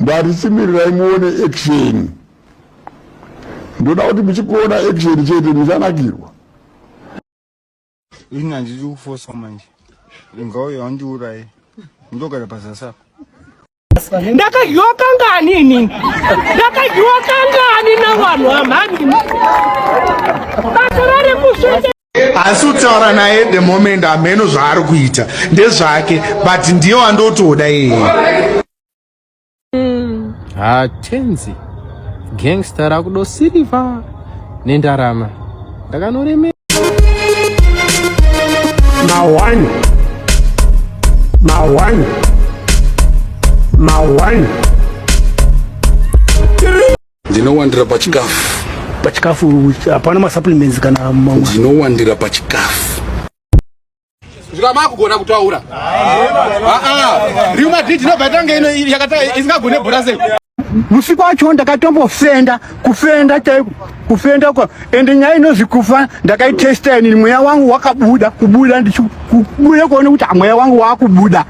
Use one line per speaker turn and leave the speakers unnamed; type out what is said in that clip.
Ndarisimira imuone action. Ndoda kuti muchikuona action chete muchanakirwa.
Ina ndiri kufosa manje. Ngauyo andiurayi. Ndogara pasasa.
Ndakayoka ngani na vanhu vamhani. Basarare kushute.
Asi utaura naye the moment ameno zvaari kuita ndezvake but ndiyo andotoda yeye.
Tenzi gangster akudo Silva nendarama ndakanoreme
Mawani
Ndinowandira pachikafu
hapana masupplements kana mamwe.
Ndinowandira pachikafu.
Zvika kugona kutaura. Riuma diti nobatange ino yakata isingagone bhora sei.
Usiku wacho ndakatombofenda kufenda kwa ende nyaya inozikufa ndakaitesta ni mweya wangu wakabuda kubuda ndicho kubuda kuona kuti mweya wangu wakubuda.